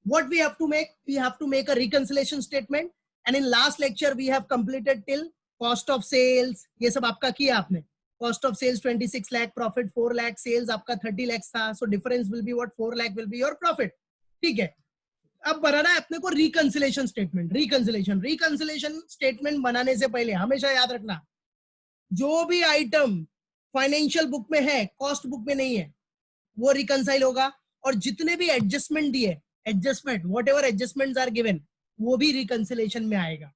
What we have to make? We have to make a reconciliation statement. And in last lecture we have completed till cost of sales. ये सब आपका किया आपने. Cost of sales 26 lakh, profit 4 lakh, sales आपका 30 lakhs था. So difference will be what? 4 lakh will be your profit. ठीक है. अब बनाना है अपने को रिकंसिलेशन स्टेटमेंट. रिकंसिलेशन स्टेटमेंट बनाने से पहले हमेशा याद रखना, जो भी आइटम फाइनेंशियल बुक में है, कॉस्ट बुक में नहीं है, वो रिकंसाइल होगा. और जितने भी एडजस्टमेंट दिए, adjustment, whatever adjustments are given, वो भी रिकंसिलेशन में आएगा.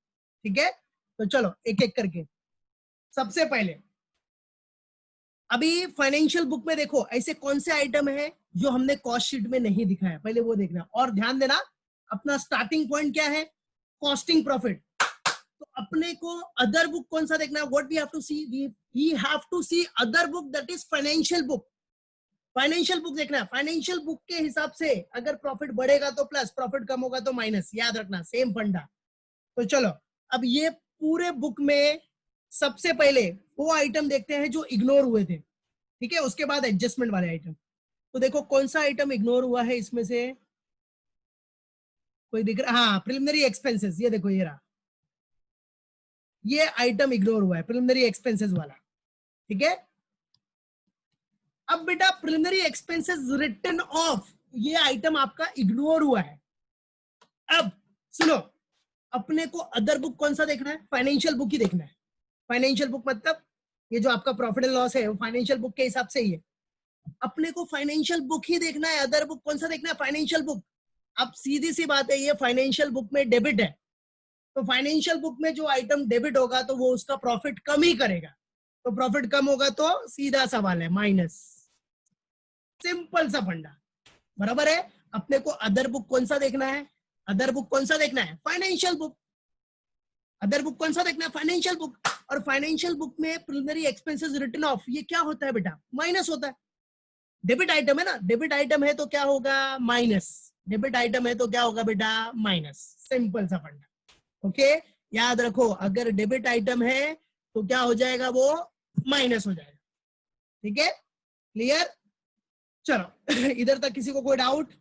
ठीक है. तो चलो एक एक करके. सबसे पहले अभी फाइनेंशियल बुक में देखो ऐसे कौन से आइटम है जो हमने कॉस्ट शीट में नहीं दिखाया, पहले वो देखना. और ध्यान देना, अपना स्टार्टिंग पॉइंट क्या है? Costing profit. तो अपने को अदर बुक कौन सा देखना है? What we have to see? We have to see other book, that is financial book. Financial book देखना है. फाइनेंशियल बुक के हिसाब से अगर प्रॉफिट बढ़ेगा तो प्लस, प्रॉफिट कम होगा तो माइनस. याद रखना, सेम फंडा. तो चलो अब ये पूरे बुक में सबसे पहले वो आइटम देखते हैं जो इग्नोर हुए थे. ठीक है. उसके बाद एडजस्टमेंट वाले आइटम. तो देखो कौन सा आइटम इग्नोर हुआ है इसमें से, कोई दिख रहा? हाँ, प्रिलिमिनरी एक्सपेंसेस. ये देखो, ये रहा, ये आइटम इग्नोर हुआ है, प्रिलिमिनरी एक्सपेंसेस वाला. ठीक है. अब बेटा प्रिलिमिनरी एक्सपेंसेस रिटन ऑफ, ये आइटम आपका इग्नोर हुआ है. अब सुनो, अपने को अदर बुक कौन सा देखना है? फाइनेंशियल बुक ही देखना है. फाइनेंशियल बुक मतलब ये जो आपका प्रॉफिट एंड लॉस है वो फाइनेंशियल बुक के हिसाब से ही है. अपने को फाइनेंशियल बुक ही देखना है. अदर बुक कौन सा देखना है? Financial book. अब सीधी सी बात है, ये फाइनेंशियल बुक में डेबिट है, तो फाइनेंशियल बुक में जो आइटम डेबिट होगा तो वो उसका प्रॉफिट कम ही करेगा. तो प्रॉफिट कम होगा तो सीधा सवाल है माइनस. सिंपल सा फंडा. बराबर है. अपने को अदर बुक कौन सा देखना है? अदर बुक कौन सा देखना है? Financial book. अदर बुक कौन सा देखना है? Financial book. और फाइनेंशियल बुक में प्रिलिमिनरी एक्सपेंसेस रिटन ऑफ, ये क्या होता है बेटा? माइनस होता है. डेबिट आइटम है ना, डेबिट आइटम है तो क्या होगा? माइनस. डेबिट आइटम है तो क्या होगा बेटा? माइनस. सिंपल सा फंडा. ओके. याद रखो, अगर डेबिट आइटम है तो क्या हो जाएगा? वो माइनस हो जाएगा. ठीक है. क्लियर? चलो इधर तक किसी को कोई डाउट?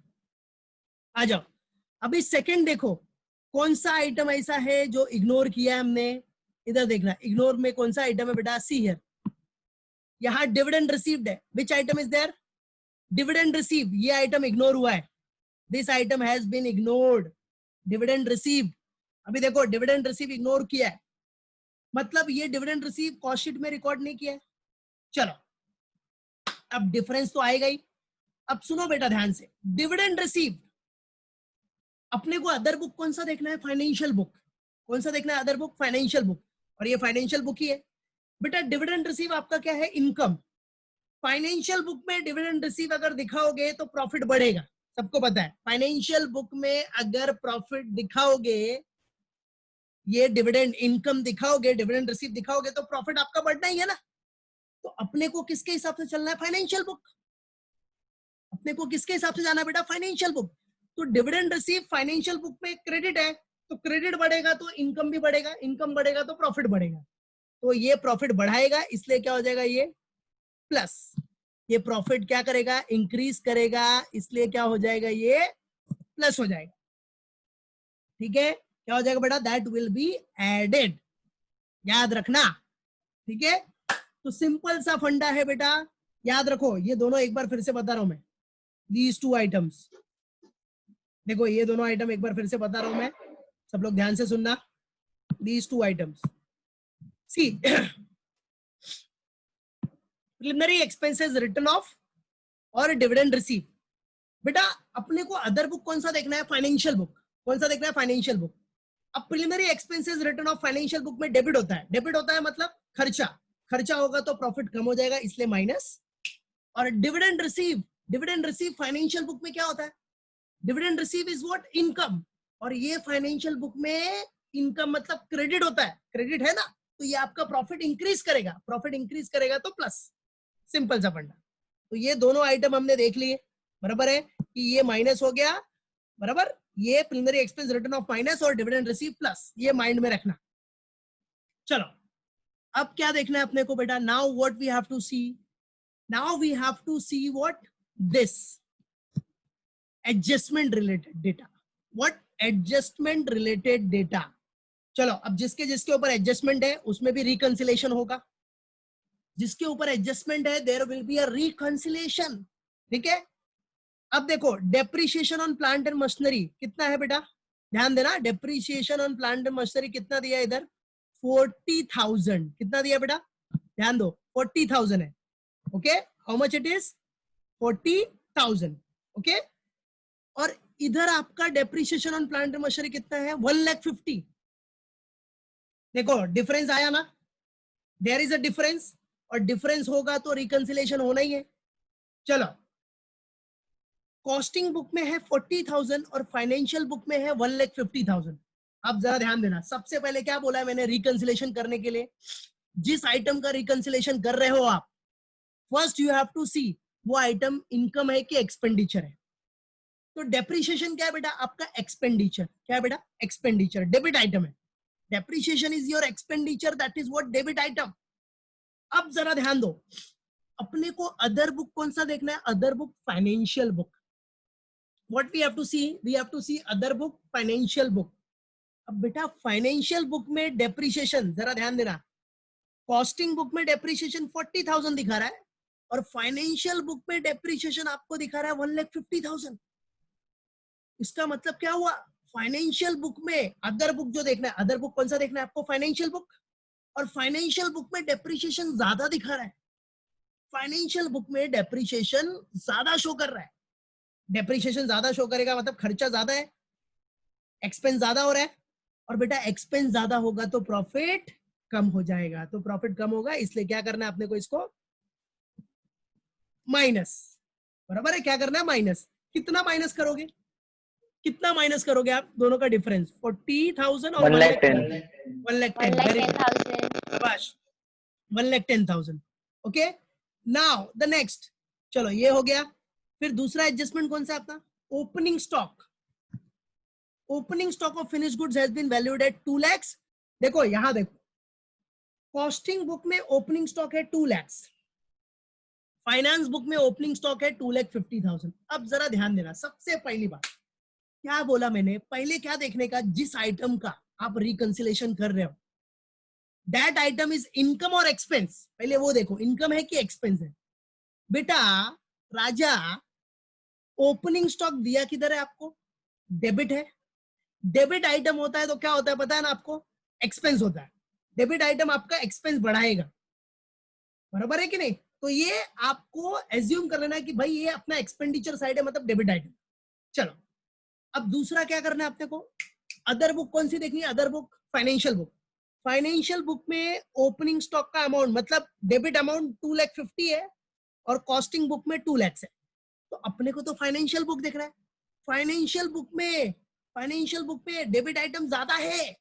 आ जाओ. अभी सेकंड देखो, कौन सा आइटम ऐसा है जो इग्नोर किया हमने. इधर देखना, इग्नोर में कौन सा आइटम है बेटा? See here. यहाँ डिविडेंड रिसीव्ड है. Which item is there? Dividend receive. ये आइटम इग्नोर हुआ है. This item has been ignored. Dividend receive. अभी देखो, डिविडेंड रिसीव इग्नोर किया है, मतलब ये डिविडेंड रिसीव कॉस्ट शीट में रिकॉर्ड नहीं किया है. चलो अब डिफरेंस तो आएगा ही. अब सुनो बेटा ध्यान से, डिविडेंड रिसीव अपने को अदर बुक कौन सा देखना है? Financial book. कौन सा देखना है? Other book, financial book. और ये फाइनेंशियल बुक ही है बेटा. डिविडेंड रिसीव आपका क्या है? इनकम. फाइनेंशियल बुक में डिविडेंड रिसीव अगर दिखाओगे तो प्रॉफिट बढ़ेगा, सबको पता है. फाइनेंशियल बुक में अगर प्रॉफिट दिखाओगे, ये डिविडेंड इनकम दिखाओगे, डिविडेंड रिसीव दिखाओगे, तो प्रॉफिट आपका बढ़ना ही है ना. तो अपने को किसके हिसाब से चलना है? Financial book. अपने को किसके हिसाब से जाना है बेटा? Financial book. तो डिविडेंड रिसीव फाइनेंशियल बुक में क्रेडिट है, तो क्रेडिट बढ़ेगा तो इनकम भी बढ़ेगा, इनकम बढ़ेगा तो प्रॉफिट बढ़ेगा. तो ये प्रॉफिट बढ़ाएगा, इसलिए क्या हो जाएगा? ये प्लस. ये प्रॉफिट क्या करेगा? इंक्रीज करेगा, इसलिए क्या हो जाएगा? ये प्लस हो जाएगा. ठीक है. क्या हो जाएगा बेटा? That will be added. याद रखना. ठीक है. तो सिंपल सा फंडा है बेटा. याद रखो, ये दोनों एक बार फिर से बता रहा हूं मैं. दीज टू आइटम्स, देखो ये दोनों आइटम एक बार फिर से बता रहा हूं मैं, सब लोग ध्यान से सुनना. These two items, see preliminary expenses written off और डिविडेंड रिसीव. बेटा अपने को अदर बुक कौन सा देखना है? Financial book. कौन सा देखना है? Financial book. अब preliminary expenses written off financial book में डेबिट होता है. डेबिट होता है मतलब खर्चा. खर्चा होगा तो प्रॉफिट कम हो जाएगा, इसलिए माइनस. और dividend receive, dividend receive financial book में क्या होता है? Dividend receive is what? Income. और ये फाइनेंशियल बुक में इनकम मतलब क्रेडिट होता है. क्रेडिट है ना, तो ये आपका प्रॉफिट इंक्रीज करेगा. प्रॉफिट इंक्रीज करेगा तो प्लस. सिंपल सा फंडा. तो ये दोनों आइटम हमने देख लिए. बराबर है कि ये माइनस हो गया. बराबर. ये preliminary expense return of minus और डिविडेंड रिसीव प्लस. ये माइंड में रखना. चलो अब क्या देखना है अपने को बेटा? Now what we have to see? Now we have to see what? This. Adjustment related data. What? Adjustment related data. चलो अब जिसके जिसके ऊपर एडजस्टमेंट है उसमें भी रिकंसिलेशन होगा. जिसके ऊपर एडजस्टमेंट है there will be a reconciliation. ठीक है. अब देखो depreciation on plant and machinery कितना है बेटा, ध्यान देना. Depreciation on plant and machinery कितना दिया है इधर, 40,000. कितना दिया बेटा, ध्यान दो, 40,000 है. Okay, how much it is, 40,000. Okay, और इधर आपका depreciation on plant and machinery कितना है, 1,50,000. देखो डिफरेंस आया ना, देयर इज अ डिफरेंस, और डिफरेंस होगा तो रिकंसिलेशन होना ही है. चलो, कॉस्टिंग बुक में है 40,000 और फाइनेंशियल बुक में है 1,50,000. अब जरा ध्यान देना, सबसे पहले क्या बोला है मैंने रिकंसिलेशन करने के लिए, जिस आइटम का रिकंसिलेशन कर रहे हो आप, फर्स्ट यू हैव टू सी वो आइटम इनकम है कि एक्सपेंडिचर है. तो डेप्रिसिएशन क्या है बेटा, आपका एक्सपेंडिचर. क्या है बेटा, एक्सपेंडिचर, डेबिट आइटम है. Depreciation is your expenditure, that is what debit item. अब जरा ध्यान दो, अपने को अदर बुक कौन सा देखना है, other book financial book. What we have to see? We have to see other book, financial book. अब बेटा फाइनेंशियल बुक में डेप्रिसिएशन जरा ध्यान देना, कॉस्टिंग बुक में डेप्रिसिएशन 40,000 दिखा रहा है और फाइनेंशियल बुक में डेप्रिसिएशन आपको दिखा रहा है 1,50,000. इसका मतलब क्या हुआ, फाइनेंशियल बुक में अदर बुक जो देखना है, अदर बुक कौन सा देखना है आपको, फाइनेंशियल बुक, और फाइनेंशियल बुक में डेप्रिसिएशन ज्यादा दिखा रहा है. फाइनेंशियल बुक में डेप्रिसिएशन ज्यादा शो कर रहा है. डेप्रिसिएशन ज्यादा शो करेगा मतलब खर्चा ज्यादा है, एक्सपेंस ज्यादा हो रहा है, और बेटा एक्सपेंस ज्यादा होगा तो प्रॉफिट कम हो जाएगा. तो प्रॉफिट कम होगा, इसलिए क्या करना है आपने को, इसको माइनस. बराबर है, क्या करना है, माइनस. कितना माइनस करोगे, कितना माइनस करोगे आप, दोनों का डिफरेंस 40,000 और 1,10,000. 1,10,000, वेरी गुड, शाबाश, 1,10,000. Okay, now the next. चलो ये हो गया. फिर दूसरा एडजस्टमेंट कौन सा आपका, opening stock. Opening stock of finish goods has been valued at 2 lakh. देखो यहां देखो, कॉस्टिंग बुक में ओपनिंग स्टॉक है 2 लाख, फाइनेंस बुक में ओपनिंग स्टॉक है 2,50,000. अब जरा ध्यान देना, सबसे पहली बात क्या बोला मैंने, पहले क्या देखने का, जिस आइटम का आप रिकंसिलेशन कर रहे हो दैट आइटम इज इनकम और एक्सपेंस. पहले वो देखो इनकम है कि एक्सपेंस है. बेटा राजा, ओपनिंग स्टॉक दिया किधर है आपको, डेबिट है. डेबिट आइटम होता है तो क्या होता है पता है ना आपको, एक्सपेंस होता है. डेबिट आइटम आपका एक्सपेंस बढ़ाएगा, बराबर है कि नहीं. तो ये आपको एज्यूम कर लेना है कि भाई ये अपना एक्सपेंडिचर साइड है, मतलब डेबिट आइटम. चलो अब दूसरा क्या करना है आपने को, अदर बुक कौन सी देखनी है, other book financial book. Financial book में ओपनिंग स्टॉक का अमाउंट मतलब डेबिट अमाउंट 2,50,000 है और कॉस्टिंग बुक में 2 लाख है. तो अपने को तो फाइनेंशियल बुक देखना है. फाइनेंशियल बुक में डेबिट आइटम ज्यादा है.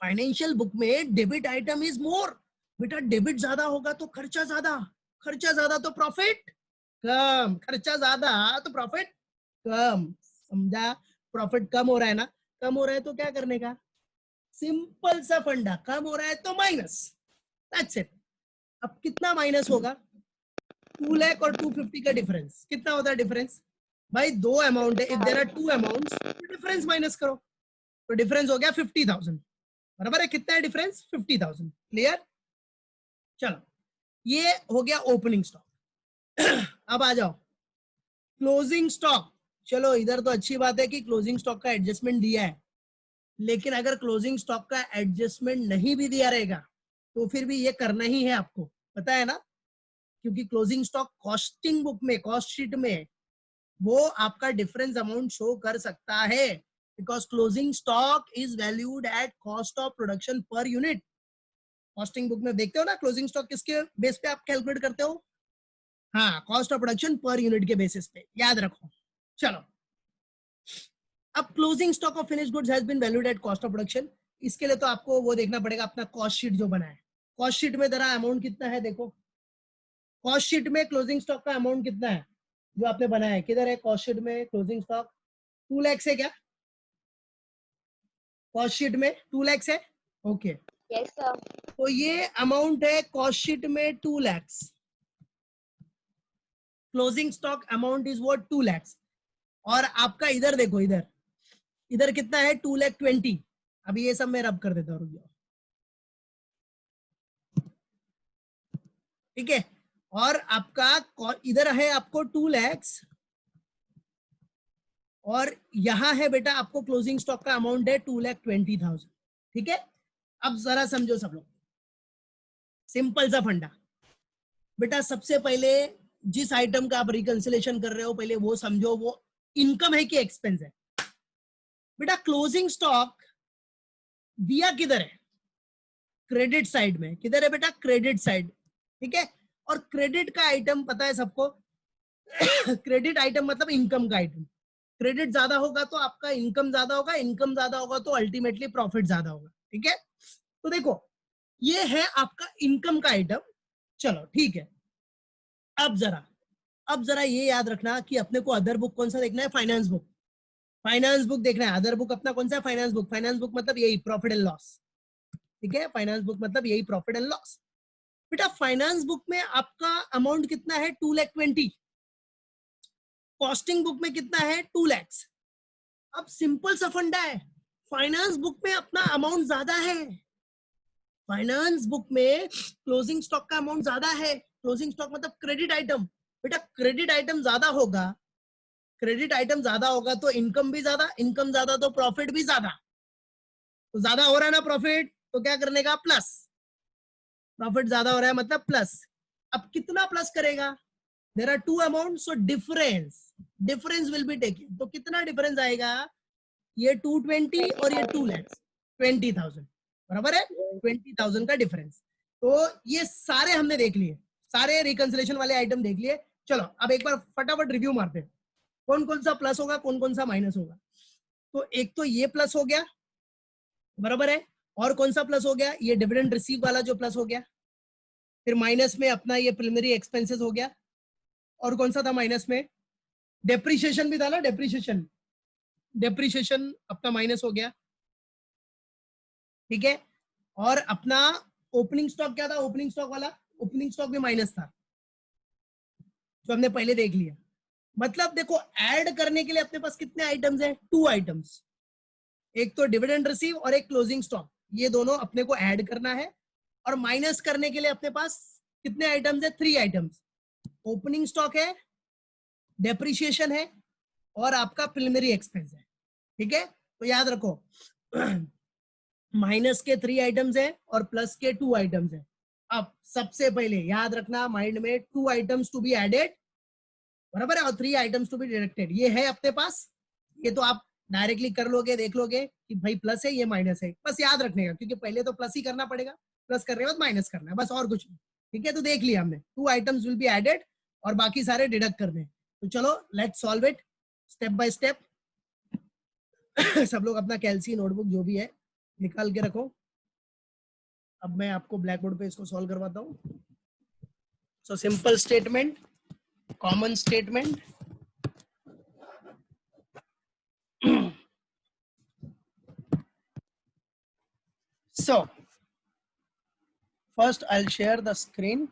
फाइनेंशियल बुक में डेबिट आइटम इज मोर. बेटा डेबिट ज्यादा होगा तो खर्चा ज्यादा, खर्चा ज्यादा तो प्रॉफिट कम, खर्चा ज्यादा तो प्रॉफिट कम. समझा, प्रॉफिट कम हो रहा है ना, कम हो रहा है तो क्या करने का, सिंपल सा फंडा, कम हो रहा है तो माइनस, दैट्स इट. अब कितना माइनस होगा, 2 लाख और 250 का डिफरेंस कितना होता है, डिफरेंस भाई दो अमाउंट है, इफ देयर आर 2 अमाउंट्स तो डिफरेंस माइनस करो, तो डिफरेंस हो गया 50,000. बराबर है, कितना है डिफरेंस, 50,000. क्लियर. चलो ये हो गया ओपनिंग स्टॉक. अब आ जाओ क्लोजिंग स्टॉक. चलो इधर तो अच्छी बात है कि क्लोजिंग स्टॉक का एडजस्टमेंट दिया है, लेकिन अगर क्लोजिंग स्टॉक का एडजस्टमेंट नहीं भी दिया रहेगा तो फिर भी ये करना ही है आपको, पता है ना, क्योंकि क्लोजिंग स्टॉक कॉस्टिंग बुक में, कॉस्ट शीट में वो आपका डिफरेंस अमाउंट शो कर सकता है, because closing stock is valued at cost of production per unit. Costing book में देखते हो ना क्लोजिंग स्टॉक किसके बेस पे आप कैलकुलेट करते हो, हाँ, cost of production per unit के बेसिस पे, याद रखो. चलो अब closing stock of finish goods has been valued at cost of production. इसके लिए तो आपको वो देखना पड़ेगा अपना कॉस्ट शीट जो बना है. कॉस्ट शीट में जरा अमाउंट कितना है देखो, कॉस्ट शीट में क्लोजिंग स्टॉक का अमाउंट कितना है जो आपने बनाया है, किधर है कॉस्ट शीट में क्लोजिंग स्टॉक, 2 लाख है क्या, कॉस्ट शीट में 2 लाख है. Okay yes sir. तो ये अमाउंट है कॉस्ट शीट में 2 lakh, closing stock amount is what 2 lakh, और आपका इधर देखो, इधर इधर कितना है 2,20,000। अभी ये सब मैं रब कर देता हूँ, रुक जाओ, ठीक है। और आपका इधर है आपको 2 लाख, और यहां है बेटा आपको क्लोजिंग स्टॉक का अमाउंट है 2,20,000, ठीक है। अब जरा समझो सब लोग, सिंपल सा फंडा बेटा। सबसे पहले जिस आइटम का आप रिकंसिलेशन कर रहे हो, पहले वो समझो वो इनकम है कि एक्सपेंस है। बेटा क्लोजिंग स्टॉक दिया किधर है? क्रेडिट साइड में। किधर है बेटा? क्रेडिट साइड, ठीक है। और क्रेडिट का आइटम पता है सबको क्रेडिट आइटम मतलब इनकम का आइटम। क्रेडिट ज्यादा होगा तो आपका इनकम ज्यादा होगा, इनकम ज्यादा होगा तो अल्टीमेटली प्रॉफिट ज्यादा होगा, ठीक है। तो देखो ये है आपका इनकम का आइटम, चलो ठीक है। अब जरा ये याद रखना कि अपने को अदर बुक कौन सा देखना है? Finance book. फाइनेंस बुक देखना है। अदर बुक अपना कौन सा है? Finance book. फाइनेंस बुक मतलब यही प्रॉफिट एंड लॉस, ठीक है। फाइनेंस बुक मतलब यही प्रॉफिट एंड लॉस। बेटा फाइनेंस बुक में आपका अमाउंट कितना है? 2,20,000। कॉस्टिंग बुक में कितना है? 2 लाख। अब सिंपल सा फंडा है, फाइनेंस बुक में अपना अमाउंट ज्यादा है। फाइनेंस बुक में क्लोजिंग स्टॉक का अमाउंट ज्यादा है। क्लोजिंग स्टॉक मतलब क्रेडिट आइटम। बेटा क्रेडिट आइटम ज्यादा होगा, क्रेडिट आइटम ज्यादा होगा तो इनकम भी ज्यादा, इनकम ज्यादा तो प्रॉफिट भी ज्यादा। तो ज्यादा हो रहा है ना प्रॉफिट, तो क्या करने का? प्लस। प्रॉफिट ज्यादा हो रहा है मतलब प्लस। अब कितना प्लस करेगा? There are two amount, so difference will be taken. तो कितना डिफरेंस आएगा? ये 220 और ये 2 लाख, 20,000, बराबर है 20,000 का डिफरेंस। तो ये सारे हमने देख लिए, सारे रिकंसिलेशन वाले आइटम देख लिए। चलो अब एक बार फटाफट रिव्यू मारते हैं, कौन कौन सा प्लस होगा, कौन कौन सा माइनस होगा। तो एक तो ये प्लस हो गया, बराबर है। और कौन सा प्लस हो गया? ये डिविडेंड रिसीव वाला जो प्लस हो गया। फिर माइनस में अपना ये प्रिलिमिनरी एक्सपेंसेस हो गया। और कौन सा था माइनस में? डेप्रीशिएशन भी था ना, डेप्रीशिएशन। डेप्रीशिएशन अपना माइनस हो गया, ठीक है। और अपना ओपनिंग स्टॉक क्या था? ओपनिंग स्टॉक वाला, ओपनिंग स्टॉक भी माइनस था, जो हमने पहले देख लिया। मतलब देखो ऐड करने के लिए अपने पास कितने आइटम्स हैं? 2 आइटम्स, एक तो डिविडेंड रिसीव और एक क्लोजिंग स्टॉक। ये दोनों अपने को ऐड करना है। और माइनस करने के लिए अपने पास कितने आइटम्स है? 3 आइटम्स। ओपनिंग स्टॉक है, डेप्रिशिएशन है, और आपका प्रिलिमिनरी एक्सपेंस है, ठीक है। तो याद रखो माइनस के 3 आइटम्स है और प्लस के 2 आइटम्स है। अब सबसे पहले याद रखना माइंड में, 2 आइटम्स टू बी एडेड, बराबर है, और 3 आइटम्स टू बी डिडक्टेड। ये है अपने पास, ये तो आप डायरेक्टली कर लोगे, देख लोगे कि भाई प्लस है, ये माइनस है। बस याद रखने का, क्योंकि पहले तो प्लस ही करना पड़ेगा, प्लस करने के बाद माइनस करना है, बस और कुछ नहीं, ठीक है। तो देख लिया हमने, 2 आइटम्स विल बी एडेड और बाकी सारे डिडक्ट करने। तो चलो let's solve it step by step. सब लोग अपना कैलसी नोटबुक जो भी है निकाल के रखो। अब मैं आपको ब्लैक बोर्ड पे इसको सॉल्व करवाता हूँ। So simple statement, common statement, so first I'll share the screen.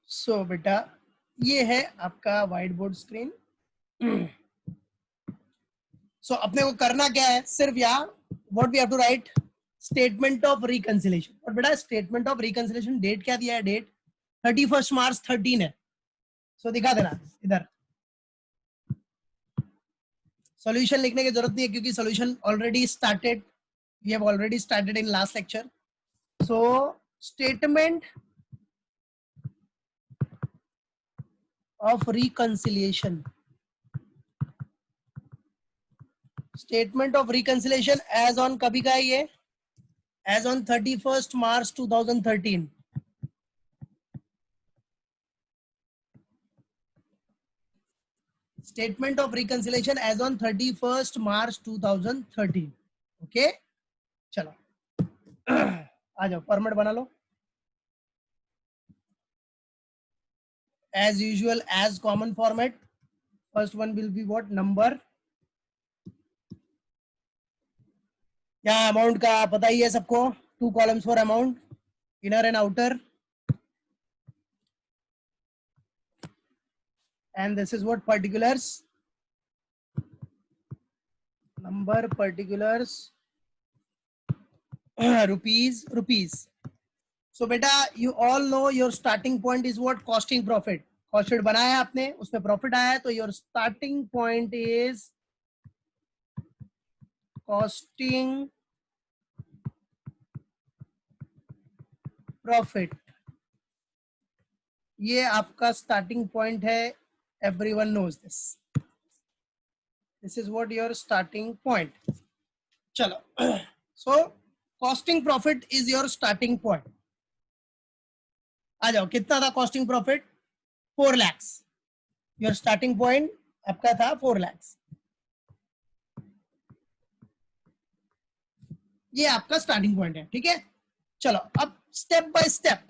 So बेटा ये है आपका व्हाइट बोर्ड स्क्रीन। So अपने को करना क्या है? सिर्फ यहाँ what we have to write statement of reconciliation. और बेटा स्टेटमेंट ऑफ रिकंसिलेशन डेट क्या दिया है? डेट 31 मार्च 13 है। सो दिखा देना इधर। सॉल्यूशन लिखने की जरूरत नहीं है क्योंकि solution already started, we have already started in last lecture. So statement of reconciliation, statement of reconciliation as on कभी का है ये? As on 31 March 2013। Statement of reconciliation as on 31 March 2013। Okay चलो आ जाओ, फॉर्मेट बना लो as usual, as common format. First one will be what? Number, क्या अमाउंट का पता ही है सबको, 2 columns for amount, inner and outer, and this is what particulars, number, particulars, rupees. So beta, you all know your starting point is what? Costing profit. Cost sheet बनाया है आपने, उसमें profit आया है, तो your starting point is costing profit. ये आपका starting point है, everyone knows this. This is what your starting point. चलो, so costing profit is your starting point. आ जाओ, कितना था costing profit? 4 lakhs. Your starting point आपका था 4 lakhs. ये आपका स्टार्टिंग पॉइंट है, ठीक है. चलो अब step by step,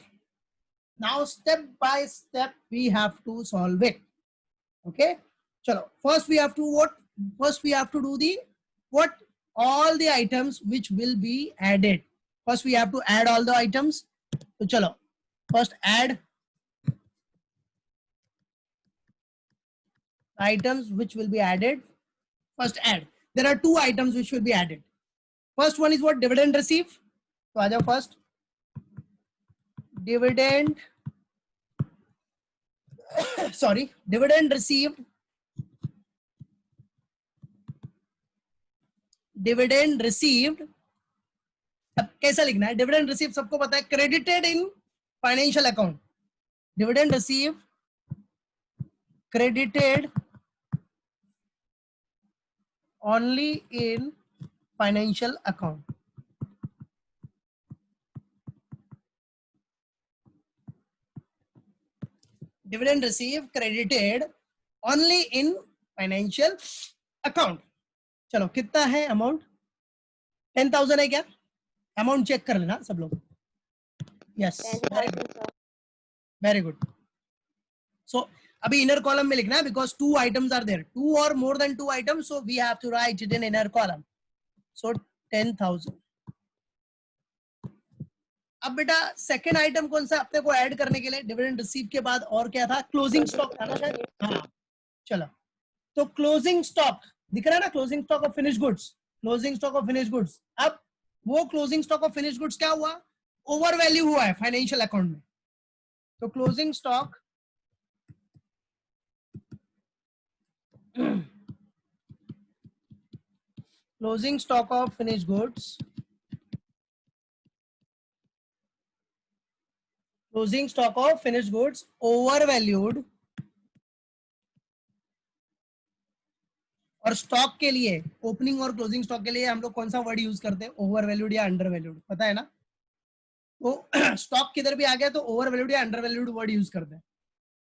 now step by step we have to solve it. Okay, चलो, first we have to what, first we have to do the what, all the items which will be added. First we have to add all the items. तो चलो, first add items which will be added. First add, there are 2 items which will be added. First one is what? Dividend receive. तो आ जाओ, first dividend sorry, dividend received, dividend received. अब कैसा लिखना है? Dividend receive सबको पता है, credited in financial account. Dividend receive credited only in financial account. Dividend received credited only in financial account. चलो, कितना है अमाउंट? 10,000 है क्या? अमाउंट चेक कर लेना सब लोग. Yes, very good. सो अभी इनर कॉलम में लिखना है, बिकॉज 2 आइटम्स आर देयर, 2 और more than 2 items, so we have to write it in inner column. So 10,000. अब बेटा सेकंड आइटम कौन सा अपने को ऐड करने के लिए? डिविडेंड रिसीव के बाद और क्या था? क्लोजिंग स्टॉक था ना शायद. हाँ, चलो, तो क्लोजिंग स्टॉक दिख रहा है ना, closing stock of finish goods, closing stock of finish goods. अब वो closing stock of finish goods क्या हुआ? ओवर वैल्यू हुआ है फाइनेंशियल अकाउंट में. तो closing stock closing stock of finished goods, closing stock of finished goods overvalued. और stock के लिए, ओपनिंग और क्लोजिंग स्टॉक के लिए हम लोग कौन सा वर्ड यूज करते हैं? ओवरवैल्यूड या अंडरवैल्यूड, पता है ना. तो स्टॉक किधर भी आ गया तो ओवरवैल्यूड या अंडरवैल्यूड वर्ड यूज करते हैं.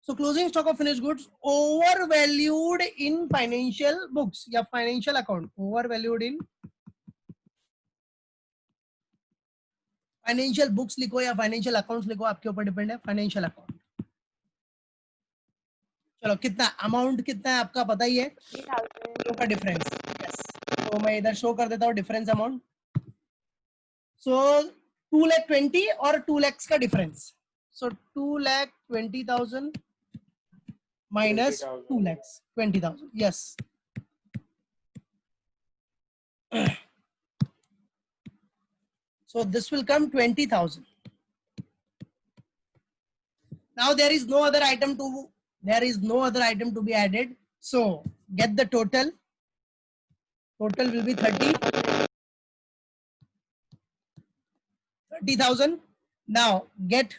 So closing stock of finished goods overvalued in financial books या financial account, overvalued in financial books लिखो या फाइनेंशियल अकाउंट्स लिखो, आपके ऊपर डिपेंड है. Financial account. चलो, कितना अमाउंट कितना है आपका पता ही है, 3,000 का डिफरेंस. यस, तो मैं इधर शो कर देता हूँ डिफरेंस अमाउंट. सो 2,20,000 और 2 lakhs का difference. So 2,20,000 minus 2 lakhs, 20,000. Yes. So this will come 20,000. Now there is no other item to be added. So get the total. Total will be 30,000. Now get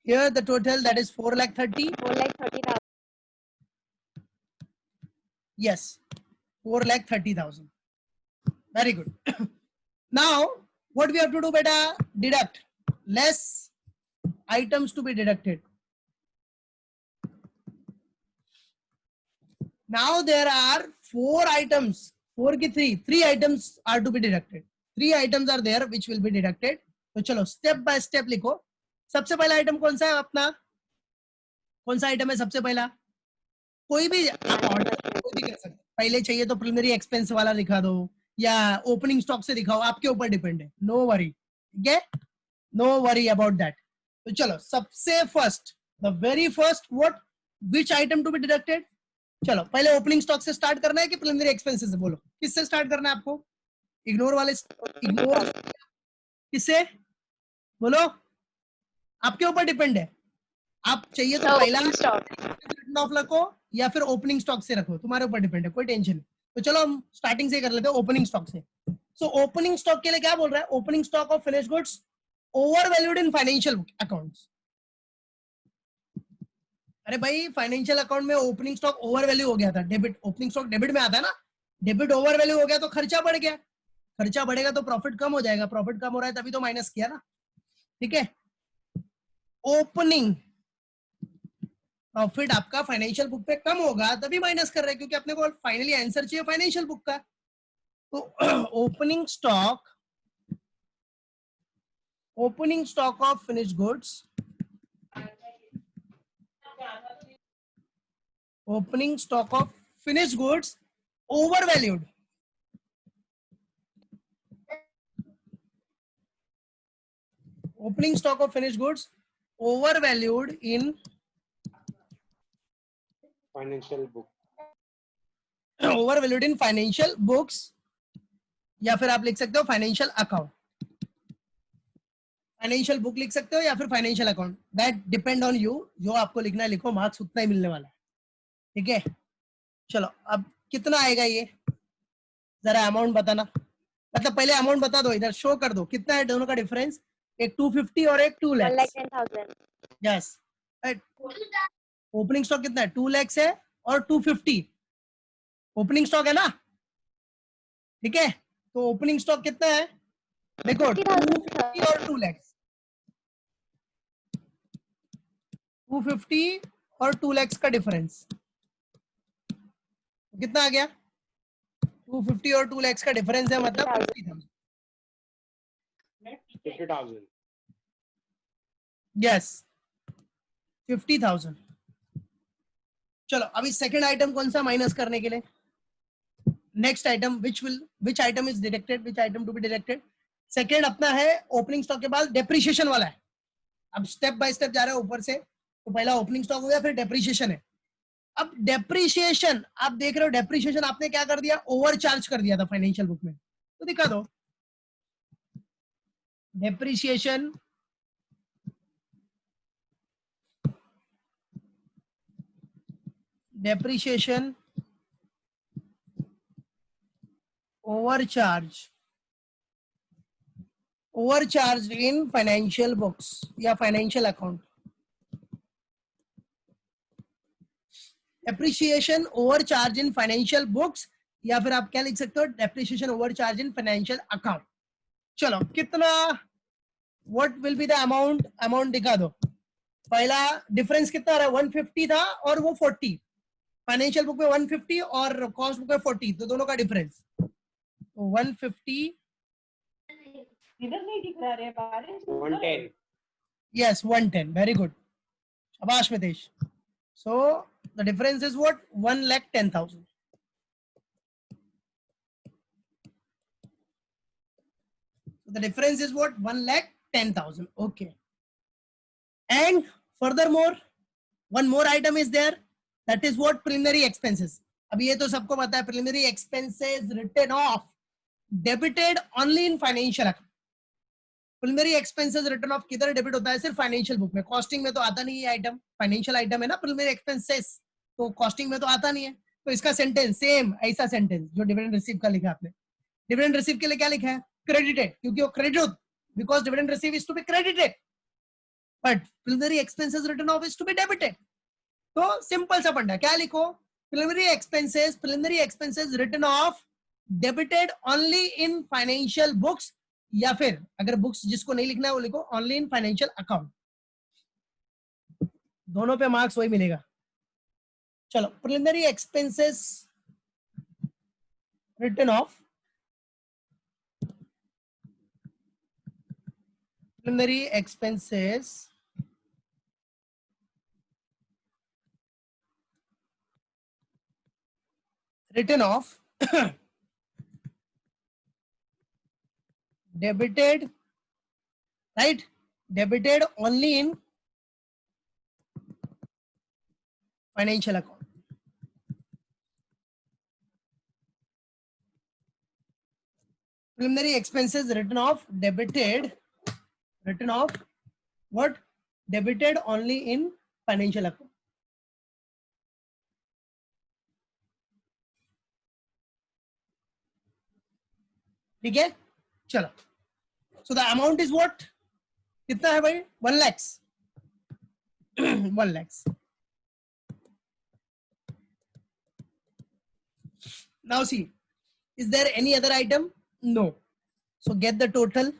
here the total, that is 4,30,000. Yes, 4,30,000. Very good. Now what we have to do, beta? Deduct. Less items to be deducted. Now there are 4 items. 4 की 3 items are to be deducted. 3 items are there which will be deducted. तो चलो step by step लिखो. सबसे पहला item कौन सा है अपना? कौन सा आइटम है सबसे पहला? कोई भी आप ऑर्डर कोई भी कर सकते. पहले चाहिए तो प्रिलिमिनरी एक्सपेंस वाला लिखा दो, या ओपनिंग स्टॉक से दिखाओ, आपके ऊपर डिपेंड है, नो वरी, ठीक है, नो वरी अबाउट दैट। तो चलो सबसे first, the very first, what, which item to be deducted. चलो पहले ओपनिंग स्टॉक से स्टार्ट करना है कि प्रिलिमिनरी एक्सपेंसेस से, बोलो किससे स्टार्ट करना है आपको, इग्नोर वाले, इग्नोर किससे, बोलो, आपके ऊपर डिपेंड है, आप चाहिए तो पहला रिटन ऑफ रखो या फिर ओपनिंग स्टॉक से रखो, तुम्हारे ऊपर डिपेंड है, कोई टेंशन नहीं। तो चलो हम स्टार्टिंग से कर लेते हैं, ओपनिंग स्टॉक से। सो ओपनिंग स्टॉक के लिए क्या बोल रहा है, opening stock of finish goods over valued in financial accounts. अरे भाई फाइनेंशियल अकाउंट में ओपनिंग स्टॉक ओवर वैल्यू हो गया था, डेबिट, ओपनिंग स्टॉक डेबिट में आता है ना, डेबिट ओवर वैल्यू हो गया तो खर्चा बढ़ गया, खर्चा बढ़ेगा तो प्रॉफिट कम हो जाएगा, प्रॉफिट कम हो रहा है तभी तो माइनस किया ना, ठीक है। ओपनिंग प्रॉफिट आपका फाइनेंशियल बुक पे कम होगा तभी माइनस कर रहे हैं, क्योंकि अपने को फाइनली आंसर चाहिए फाइनेंशियल बुक का। तो opening stock of finish goods, opening stock of finish goods over valued, opening stock of finished goods overvalued in financial book, overvalued in financial books, या फिर आप लिख सकते हो फाइनेंशियल अकाउंट, फाइनेंशियल बुक लिख सकते हो या फिर financial account, that depend on you, जो आपको लिखना है लिखो, मार्क्स उतना ही मिलने वाला है, ठीक है। चलो अब कितना आएगा ये, जरा अमाउंट बताना, मतलब पहले अमाउंट बता दो, इधर शो कर दो कितना है दोनों का डिफरेंस, एक 250 और एक 2 लाख, 1,10,000। यस, ओपनिंग स्टॉक कितना है, 2 लाख है और 250 ओपनिंग स्टॉक है ना, ठीक है। तो ओपनिंग स्टॉक कितना है, देखो 250 और 2 लाख, 250 और 2 लाख का डिफरेंस कितना आ गया, 250 और 2 लाख का डिफरेंस है, मतलब 50,000, यस 50,000। चलो अभी सेकंड आइटम कौन सा माइनस करने के लिए, next item which item is deducted, which item to be deducted, second अपना है ओपनिंग स्टॉक के बाद डेप्रिसिएशन वाला है, अब स्टेप बाय स्टेप जा रहे हैं ऊपर से, तो पहला ओपनिंग स्टॉक हो गया, फिर डेप्रिसिएशन है। अब डेप्रिसिएशन आप देख रहे हो, डेप्रिसिएशन आपने क्या कर दिया, ओवर चार्ज कर दिया था फाइनेंशियल बुक में, तो दिखा दो depreciation, depreciation overcharged in financial books या financial account, depreciation overcharge in financial books, या फिर आप क्या लिख सकते हो, depreciation overcharge in financial account। चलो कितना, what will be the amount दिखा दो, पहला डिफरेंस कितना रहा, 150 था और वो 40, फाइनेंशियल बुक में 150 और कॉस्ट बुक में 40, तो दोनों का डिफरेंस, तो 150, इधर नहीं दिख रहा रे बारिश, 110, yes 110, very good, शाबाश Mitesh. So the difference is what, 1,10,000, so the difference is what, 1,10,000, okay। And furthermore one more item is there, that is what, preliminary expenses। अब ये तो सबको पता है, preliminary expenses written off debited only in financial account, preliminary expenses written off किधर debit होता है, सिर्फ फाइनेंशियल बुक में, कॉस्टिंग में तो आता नहीं है आइटम, फाइनेंशियल आइटम है ना preliminary expenses, तो कॉस्टिंग में तो आता नहीं है। तो इसका सेंटेंस सेम ऐसा सेंटेंस जो डिविडेंड रिसीव का लिखा आपने, डिविडेंड रिसीव के लिए क्या लिखा है, क्रेडिटेड, क्योंकि वो credit, because dividend receive is to be credited, but preliminary expenses written off is to be debited। तो सिंपल सा फंडा, क्या लिखो, preliminary expenses written off debited only in financial books, या फिर अगर बुक्स जिसको नहीं लिखना है वो लिखो ओनली इन फाइनेंशियल अकाउंट, दोनों पे मार्क्स वही मिलेगा। चलो preliminary expenses written off, preliminary expenses written off debited, right? Debited only in financial account. Preliminary expenses written off, debited, written off, what? Debited only in financial account. ठीक है, चलो. So the amount is what? कितना है भाई? 1 lakhs. 1 lakhs. Now see, is there any other item? No. So get the total.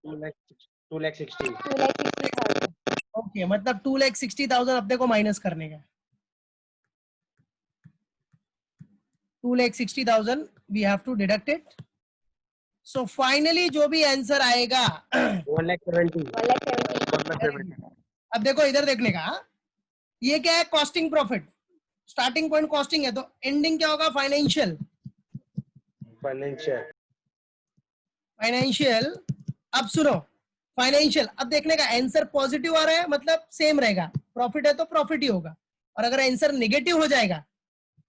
2,60,000. 2,60,000. Okay, मतलब 2,60,000 अपने को minus करने का. 2,60,000 we have to deduct it. So finally जो भी आंसर आएगा 1,70,000. 1,70,000. अब देखो इधर देखने का, ये क्या है? Costing profit. Starting point costing है तो एंडिंग क्या होगा? फाइनेंशियल. Financial. फाइनेंशियल. अब सुनो, फाइनेंशियल. अब देखने का आंसर पॉजिटिव आ रहा है मतलब सेम रहेगा. प्रॉफिट है तो प्रॉफिट ही होगा. और अगर आंसर नेगेटिव हो जाएगा,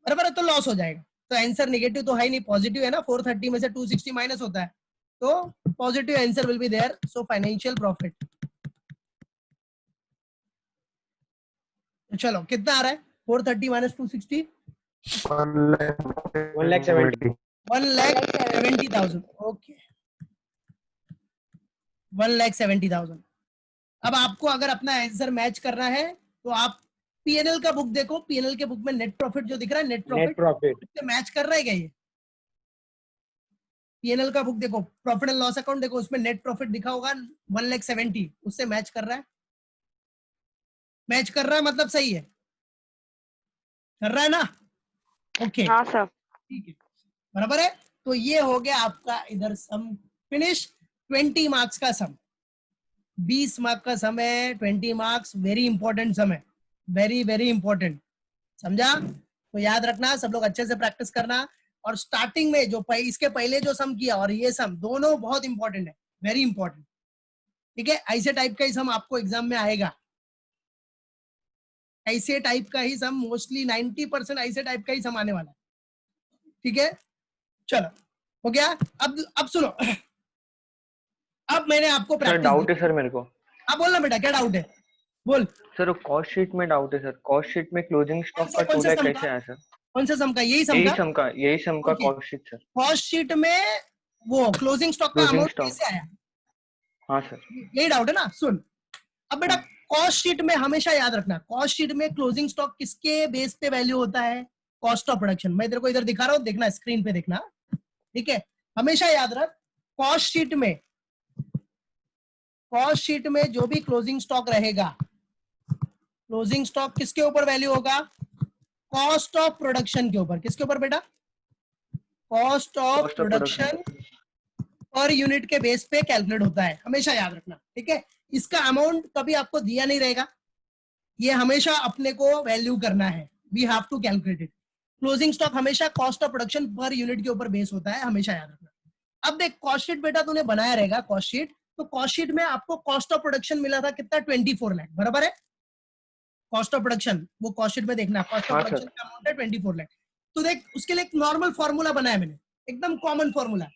बराबर है, तो लॉस हो जाएगा. तो आंसर नेगेटिव तो है नहीं, पॉजिटिव है ना. 430 में से 260 माइनस होता है तो positive answer will be there. So financial profit. चलो कितना आ रहा है? 430 माइनस 260, 1,70,000. 1,70,000. ओके, 1,70,000. अब आपको अगर अपना आंसर मैच करना है तो आप पीएनएल का बुक देखो. पीएनएल के बुक में नेट प्रॉफिट जो दिख रहा है, नेट Net प्रॉफिट profit. उससे मैच कर रहा है क्या ये? पीएनएल का बुक देखो, प्रॉफिट एंड लॉस अकाउंट देखो, उसमें नेट प्रॉफिट दिखा होगा 1,70,000, उससे मैच कर रहा है. मैच कर रहा है मतलब सही है. कर रहा है ना? ओके, हाँ सर. ठीक है, बराबर है. तो ये हो गया आपका इधर सम फिनिश. 20 मार्क्स का सम, 20 मार्क्स का सम है. 20 मार्क्स वेरी इंपॉर्टेंट सम है, वेरी वेरी इंपॉर्टेंट. समझा? तो याद रखना, सब लोग अच्छे से प्रैक्टिस करना. और स्टार्टिंग में जो इसके पहले जो सम किया और ये सम दोनों बहुत इंपॉर्टेंट है, वेरी इंपॉर्टेंट. ठीक है, ऐसे टाइप का ही सम आपको एग्जाम में आएगा. ऐसे टाइप का ही सम, मोस्टली 90% ऐसे टाइप का ही सम आने वाला है. ठीक है, चलो हो गया. अब सुनो, अब मैंने आपको सर प्रैक्टिस डाउट है सर मेरे को. हाँ बोल ना बेटा, क्या डाउट है? बोल. सर कॉस्ट शीट में डाउट है सर. कॉस्ट शीट में क्लोजिंग स्टॉक का कौन 2 से लाख सम कैसे का? आया सर? कौन से सम का? यही सम का. यही सम का Okay. Cost sheet sir. Cost sheet में वो क्लोजिंग स्टॉक का Closing अमाउंट stock. कैसे आया? हाँ सर. यही डाउट है ना? सुन, अब बेटा कॉस्ट शीट में हमेशा याद रखना, कॉस्ट शीट में क्लोजिंग स्टॉक किसके बेस पे वैल्यू होता है? Cost of production. मैं तेरे को इधर दिखा रहा हूँ, देखना स्क्रीन पे देखना. ठीक है, हमेशा याद रख, कॉस्ट शीट में जो भी क्लोजिंग स्टॉक रहेगा, क्लोजिंग स्टॉक किसके ऊपर वैल्यू होगा? कॉस्ट ऑफ प्रोडक्शन के ऊपर. किसके ऊपर बेटा? Cost of production per unit के बेस पे कैलकुलेट होता है, हमेशा याद रखना. ठीक है, इसका अमाउंट कभी आपको दिया नहीं रहेगा, ये हमेशा अपने को वैल्यू करना है. We have to calculate it. Closing stock हमेशा cost of production per unit के ऊपर बेस होता है, हमेशा याद रखना. अब देख, कॉस्ट शीट बेटा तूने बनाया रहेगा कॉस्ट शीट, तो कॉस्ट शीट में आपको कॉस्ट ऑफ प्रोडक्शन मिला था कितना? 24 लाख, बराबर है. कॉस्ट ऑफ प्रोडक्शन वो कॉस्ट शीट में देखना, कॉस्ट ऑफ हाँ, प्रोडक्शन सर. का अमाउंट है 24 लाख. तो देख, उसके लिए एक नॉर्मल फॉर्मूला बनाया मैंने, एकदम कॉमन फॉर्मूला.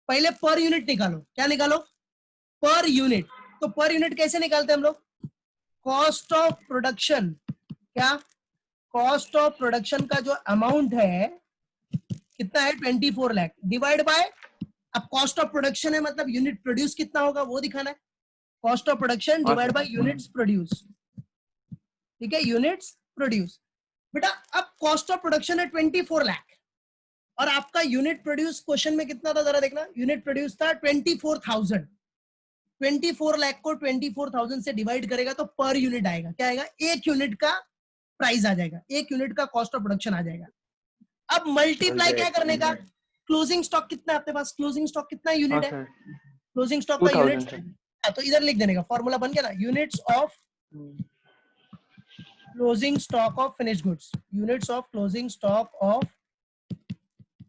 पहले पर यूनिट निकालो. क्या निकालो? Per unit. तो पर यूनिट कैसे निकालते हैं हम लोग? Cost of production. क्या? कॉस्ट ऑफ प्रोडक्शन का जो अमाउंट है कितना है? 24 लाख, डिवाइड बाय, अब कॉस्ट ऑफ प्रोडक्शन है मतलब यूनिट प्रोड्यूस कितना होगा वो दिखाना है. Cost of production divide by units produce. ठीक है, यूनिट्स प्रोड्यूस. बेटा अब कॉस्ट ऑफ प्रोडक्शन है 24 लाख और आपका यूनिट प्रोड्यूस क्वेश्चन में कितना था जरा देखना. यूनिट प्रोड्यूस था 24,000. 24 लाख को 24,000 से डिवाइड करेगा तो पर यूनिट आएगा. क्या आएगा? एक यूनिट का प्राइस आ जाएगा, एक यूनिट का कॉस्ट ऑफ प्रोडक्शन आ जाएगा. अब मल्टीप्लाई क्या करने का? क्लोजिंग स्टॉक कितना है आपके पास? क्लोजिंग स्टॉक कितना यूनिट है? क्लोजिंग स्टॉक का यूनिट, तो इधर लिख देने का, फॉर्मूला बन गया ना. Units of closing stock of finish goods. Units of closing stock of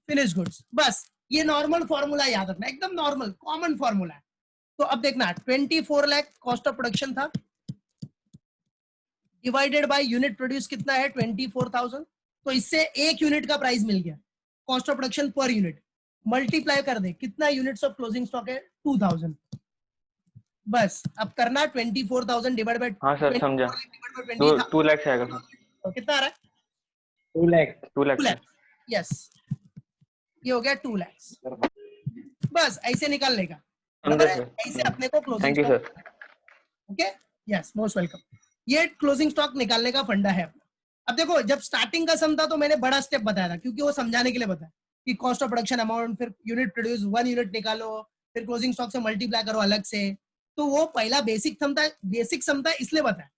finish goods. बस ये नॉर्मल फॉर्मूला याद रखना, एकदम नॉर्मल कॉमन फॉर्मूला है। तो अब देखना 24 लाख कॉस्ट ऑफ प्रोडक्शन था, डिवाइडेड बाय यूनिट प्रोड्यूस कितना है 24,000, तो इससे एक यूनिट का प्राइस मिल गया, cost of production per unit, multiply कर दे कितना यूनिट्स ऑफ क्लोजिंग स्टॉक है 2000। बस अब करना 24,000 डिवाइड बाय, हाँ सर समझा, 2 लाख से आएगा सर, तो कितना आ रहा है 2 lakh. 2 लाख 2 लाख। यस, ये हो गया 2 लाख। बस ऐसे निकालने का, समझा ऐसे सर, अपने को closing thank you stock, sir. Okay yes most welcome. ये क्लोजिंग स्टॉक निकालने का फंडा है। अब देखो जब स्टार्टिंग का सम था तो मैंने बड़ा स्टेप बताया था, क्योंकि वो समझाने के लिए बताया कि कॉस्ट ऑफ प्रोडक्शन अमाउंट, फिर यूनिट प्रोड्यूस 1 यूनिट निकालो, फिर क्लोजिंग स्टॉक से मल्टीप्लाई करो अलग से। तो वो पहला बेसिक सम था इसलिए बताया।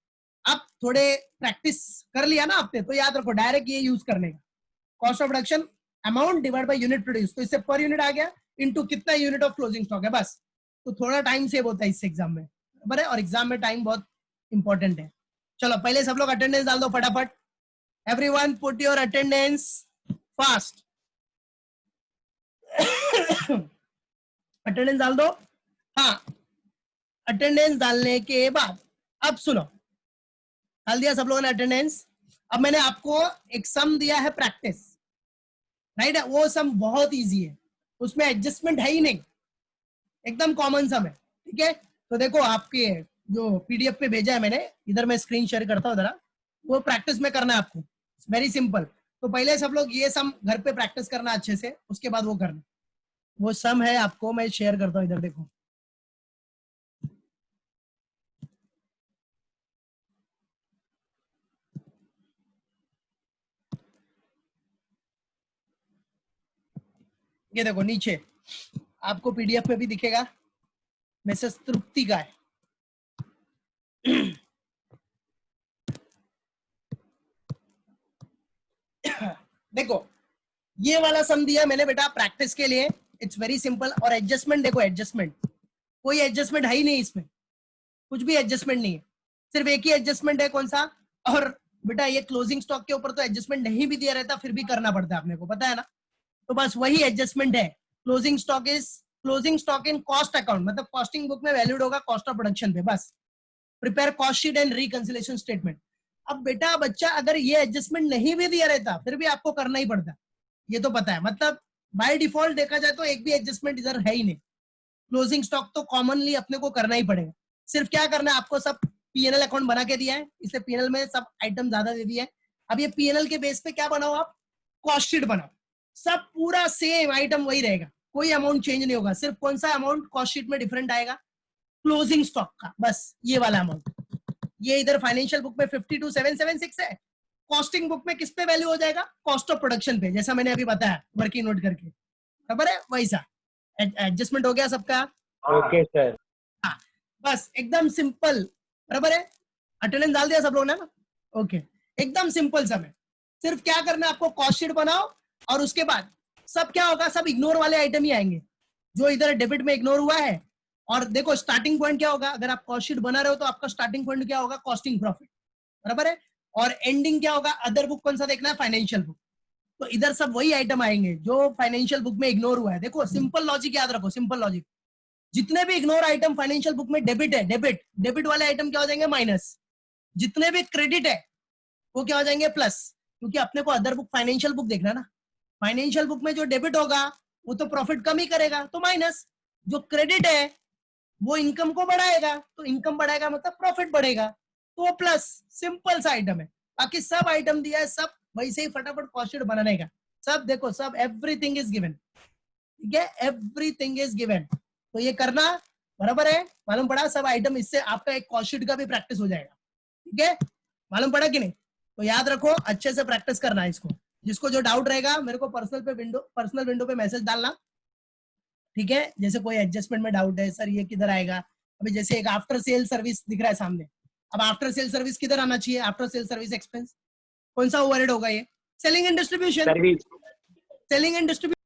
अब थोड़े प्रैक्टिस कर लिया ना आपने, तो याद रखो डायरेक्ट ये यूज करने का, cost of production amount divide by unit produce, तो इससे पर यूनिट आ गया इनटू कितना यूनिट ऑफ क्लोजिंग स्टॉक है, बस। तो थोड़ा टाइम सेव होता है इससे एग्जाम में, बराबर है, और एग्जाम में टाइम बहुत इंपॉर्टेंट है। चलो पहले सब लोग अटेंडेंस डाल दो फटाफट, everyone put your attendance fast. Attendance डाल दो। हाँ, अटेंडेंस डालने के बाद अब सुनो, डाल दिया सब लोगों ने अटेंडेंस। अब मैंने आपको एक सम दिया है प्रैक्टिस, राइट? वो सम बहुत इजी है, उसमें एडजस्टमेंट है ही नहीं, एकदम कॉमन सम है, ठीक है? तो देखो आपके जो पीडीएफ पे भेजा है मैंने, इधर मैं स्क्रीन शेयर करता हूँ जरा, वो प्रैक्टिस में करना है आपको, वेरी सिंपल। तो पहले सब लोग ये सम घर पे प्रैक्टिस करना अच्छे से, उसके बाद वो करना। वो सम है आपको मैं शेयर करता हूँ, इधर देखो। ये देखो नीचे आपको पीडीएफ में भी दिखेगा, मैसेज तृप्ति का है। देखो ये वाला सम दिया मैंने बेटा प्रैक्टिस के लिए, इट्स वेरी सिंपल। और एडजस्टमेंट देखो, एडजस्टमेंट कोई एडजस्टमेंट है ही नहीं इसमें, कुछ भी एडजस्टमेंट नहीं है, सिर्फ एक ही एडजस्टमेंट है, कौन सा? और बेटा ये क्लोजिंग स्टॉक के ऊपर तो एडजस्टमेंट नहीं भी दिया रहता, फिर भी करना पड़ता है अपने को, पता है ना? तो बस वही एडजस्टमेंट है। Closing stock in cost account, मतलब कॉस्टिंग बुक में वैल्यूड होगा कॉस्ट ऑफ प्रोडक्शन पे, बस। Prepare cost sheet and reconciliation statement. अब बेटा बच्चा अगर ये एडजस्टमेंट नहीं भी दिया रहता फिर भी आपको करना ही पड़ता, ये तो पता है। मतलब बाय डिफॉल्ट देखा जाए तो एक भी एडजस्टमेंट इधर है ही नहीं, क्लोजिंग स्टॉक तो कॉमनली अपने को करना ही पड़ेगा। सिर्फ क्या करना है आपको, सब पीएनएल अकाउंट बना के दिया है, इसलिए पीएनएल में सब आइटम ज्यादा दे दिया है। अब ये पीएनएल के बेस पे क्या बनाओ आप, कॉस्ट शीट बनाओ, सब पूरा सेम आइटम वही रहेगा, कोई अमाउंट चेंज नहीं होगा, सिर्फ कौन सा अमाउंट कॉस्ट शीट में डिफरेंट आएगा, क्लोजिंग स्टॉक का, बस ये वाला अमाउंट। ये इधर फाइनेंशियल बुक में 52,776 है, कॉस्टिंग बुक में किस पे वैल्यू हो जाएगा, कॉस्ट ऑफ प्रोडक्शन पे, जैसा मैंने अभी बताया वर्किंग नोट करके, खबर है? वैसा एडजस्टमेंट हो गया सबका? Okay, sir. हाँ, बस एकदम सिंपल, बराबर है? अटेंडेंस डाल दिया सब लोगों ने ना? ओके, एकदम सिंपल सब है। सिर्फ क्या करना है आपको, कॉस्ट शीट बनाओ, और उसके बाद सब क्या होगा, सब इग्नोर वाले आइटम ही आएंगे जो इधर डेबिट में इग्नोर हुआ है। और देखो स्टार्टिंग पॉइंट क्या होगा, अगर आप कॉस्ट शीट बना रहे हो तो आपका स्टार्टिंग पॉइंट क्या होगा, कॉस्टिंग प्रॉफिट, बराबर है? और एंडिंग क्या होगा, अदर बुक कौन सा देखना है, फाइनेंशियल बुक। तो इधर सब वही आइटम आएंगे जो फाइनेंशियल बुक में इग्नोर हुआ है। देखो सिंपल लॉजिक याद रखो, सिंपल लॉजिक, जितने भी इग्नोर आइटम फाइनेंशियल बुक में डेबिट है, डेबिट वाले आइटम क्या हो जाएंगे, माइनस। जितने भी क्रेडिट है वो क्या हो जाएंगे, प्लस। क्योंकि अपने को अदर बुक फाइनेंशियल बुक देखना ना, फाइनेंशियल बुक में जो डेबिट होगा वो तो प्रॉफिट कम ही करेगा, तो माइनस। जो क्रेडिट है वो इनकम को बढ़ाएगा, तो इनकम बढ़ाएगा मतलब प्रॉफिट बढ़ेगा, तो वो प्लस। सिंपल सा आइटम है, बाकी सब आइटम दिया है, सब वैसे ही फटाफट कॉस्ट शीट बनाने का। सब देखो, सब एवरीथिंग इज गिवन, ठीक है, एवरीथिंग इज गिवन। तो ये करना, बराबर है? मालूम पड़ा सब आइटम, इससे आपका एक कॉस्ट शीट का भी प्रैक्टिस हो जाएगा, ठीक है? मालूम पड़ा कि नहीं? तो याद रखो, अच्छे से प्रैक्टिस करना है इसको। जिसको जो डाउट रहेगा मेरे को पर्सनल विंडो पे मैसेज डालना, ठीक है? जैसे कोई एडजस्टमेंट में डाउट है, सर ये किधर आएगा, अभी जैसे एक आफ्टर सेल सर्विस दिख रहा है सामने, अब आफ्टर सेल सर्विस किधर आना चाहिए, आफ्टर सेल सर्विस एक्सपेंस कौन सा ओवरहेड होगा, ये selling and distribution, Service. Selling and distribution